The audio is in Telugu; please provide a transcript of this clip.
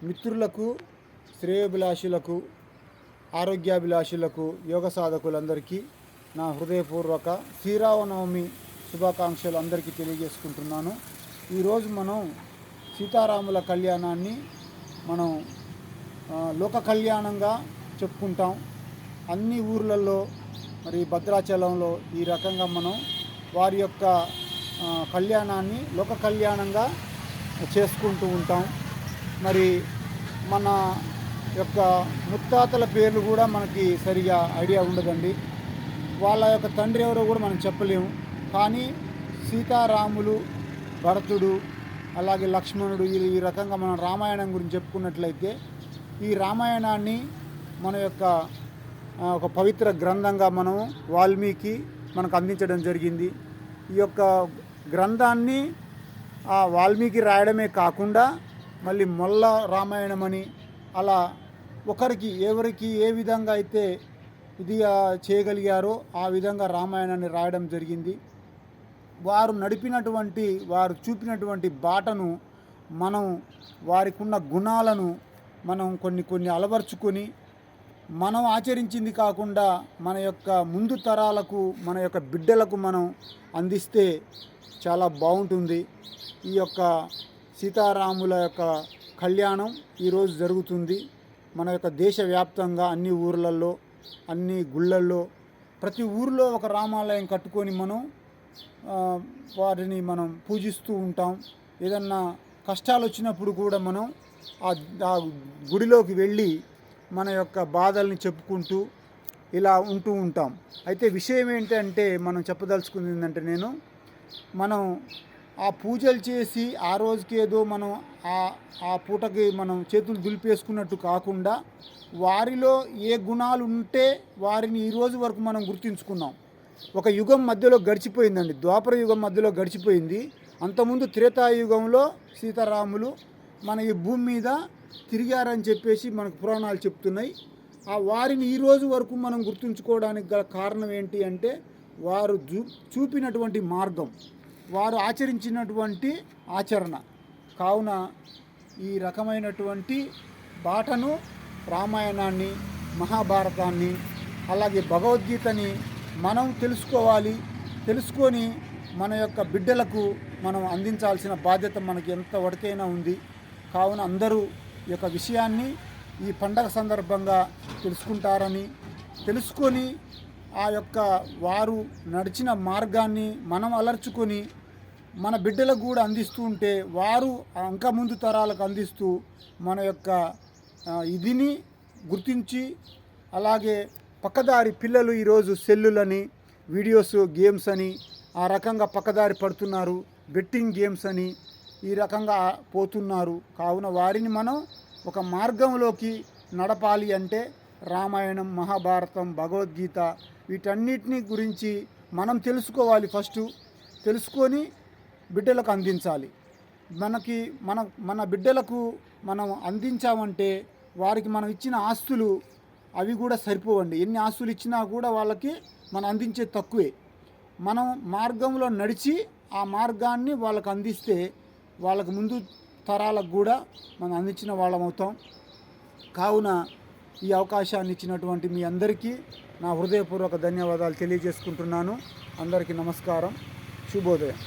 మిత్రులకు, శ్రేయోభిలాషులకు, ఆరోగ్యాభిలాషులకు, యోగ సాధకులందరికీ నా హృదయపూర్వక శ్రీరామనవమి శుభాకాంక్షలు అందరికీ తెలియజేసుకుంటున్నాను. ఈరోజు మనం సీతారాముల కళ్యాణాన్ని మనం లోక కళ్యాణంగా చెప్పుకుంటాం. అన్ని ఊర్లలో మరి భద్రాచలంలో ఈ రకంగా మనం వారి యొక్క కళ్యాణాన్ని లోక కళ్యాణంగా చేసుకుంటూ ఉంటాం. మరి మన యొక్క ముత్తాతల పేర్లు కూడా మనకి సరిగా ఐడియా ఉండదండి. వాళ్ళ యొక్క తండ్రి ఎవరో కూడా మనం చెప్పలేము. కానీ సీతారాములు, భరతుడు, అలాగే లక్ష్మణుడు ఈ రకంగా మనం రామాయణం గురించి చెప్పుకున్నట్లయితే ఈ రామాయణాన్ని మన యొక్క ఒక పవిత్ర గ్రంథంగా మనం వాల్మీకి మనకు అందించడం జరిగింది. ఈ యొక్క గ్రంథాన్ని వాల్మీకి రాయడమే కాకుండా మళ్ళీ మొల్ల రామాయణం అని అలా ఒకరికి ఎవరికి ఏ విధంగా అయితే ఇది చేయగలిగారో ఆ విధంగా రామాయణాన్ని రాయడం జరిగింది. వారు నడిపినటువంటి, వారు చూపినటువంటి బాటను మనం వారికి ఉన్న గుణాలను మనం కొన్ని అలవర్చుకొని మనం ఆచరించింది కాకుండా మన యొక్క ముందు తరాలకు, మన యొక్క బిడ్డలకు మనం అందిస్తే చాలా బాగుంటుంది. ఈ యొక్క సీతారాముల యొక్క కళ్యాణం ఈరోజు జరుగుతుంది. మన యొక్క దేశవ్యాప్తంగా అన్ని ఊర్లలో, అన్ని గుళ్ళల్లో, ప్రతి ఊరిలో ఒక రామాలయం కట్టుకొని మనం వారిని మనం పూజిస్తూ ఉంటాం. ఏదన్నా కష్టాలు వచ్చినప్పుడు కూడా మనం ఆ గుడిలోకి వెళ్ళి మన యొక్క బాధల్ని చెప్పుకుంటూ ఇలా ఉంటూ ఉంటాం. అయితే విషయం ఏంటంటే మనం చెప్పదలుచుకుంది ఏంటంటే మనం ఆ పూజలు చేసి ఆ రోజుకి ఏదో మనం ఆ పూటకి మనం చేతులు దులిపేసుకున్నట్టు కాకుండా వారిలో ఏ గుణాలు ఉంటే వారిని ఈరోజు వరకు మనం గుర్తుంచుకున్నాం. ఒక యుగం మధ్యలో గడిచిపోయిందండి, ద్వాపర యుగం మధ్యలో గడిచిపోయింది. అంతకుముందు త్రేతాయుగంలో సీతారాములు మన ఈ భూమి మీద తిరిగారని చెప్పేసి మనకు పురాణాలు చెప్తున్నాయి. ఆ వారిని ఈరోజు వరకు మనం గుర్తుంచుకోవడానికి గల కారణం ఏంటి అంటే వారు చూపినటువంటి మార్గం, వారు ఆచరించినటువంటి ఆచరణ. కావున ఈ రకమైనటువంటి బాటను రామాయణాన్ని, మహాభారతాన్ని, అలాగే భగవద్గీతని మనం తెలుసుకోవాలి. తెలుసుకొని మన యొక్క బిడ్డలకు మనం అందించాల్సిన బాధ్యత మనకి ఎంత వరకైనా ఉంది. కావున అందరూ ఈ యొక్క విషయాన్ని ఈ పండగ సందర్భంగా తెలుసుకుంటారని, తెలుసుకొని ఆ యొక్క వారు నడిచిన మార్గాన్ని మనం అలర్చుకొని మన బిడ్డలకు కూడా అందిస్తూ ఉంటే వారు ఇంకా ముందు తరాలకు అందిస్తూ మన యొక్క ఇదిని గుర్తించి, అలాగే పక్కదారి పిల్లలు ఈరోజు సెల్లులని, వీడియోస్, గేమ్స్ అని ఆ రకంగా పక్కదారి పడుతున్నారు. బెట్టింగ్ గేమ్స్ అని ఈ రకంగా పోతున్నారు. కావున వారిని మనం ఒక మార్గంలోకి నడపాలి అంటే రామాయణం, మహాభారతం, భగవద్గీత వీటన్నిటిని గురించి మనం తెలుసుకోవాలి. ఫస్ట్ తెలుసుకొని బిడ్డలకు అందించాలి. మన బిడ్డలకు మనం అందించామంటే వారికి మనం ఇచ్చిన ఆస్తులు అవి కూడా సరిపోవండి. ఎన్ని ఆస్తులు ఇచ్చినా కూడా వాళ్ళకి మనం అందించే తక్కువే. మనం మార్గంలో నడిచి ఆ మార్గాన్ని వాళ్ళకు అందిస్తే వాళ్ళకు ముందు తరాలకు కూడా మనం అందించిన వాళ్ళం అవుతాం. కావున ఈ అవకాశాన్ని ఇచ్చినటువంటి మీ అందరికీ నా హృదయపూర్వక ధన్యవాదాలు తెలియజేసుకుంటున్నాను. అందరికీ నమస్కారం, శుభోదయం.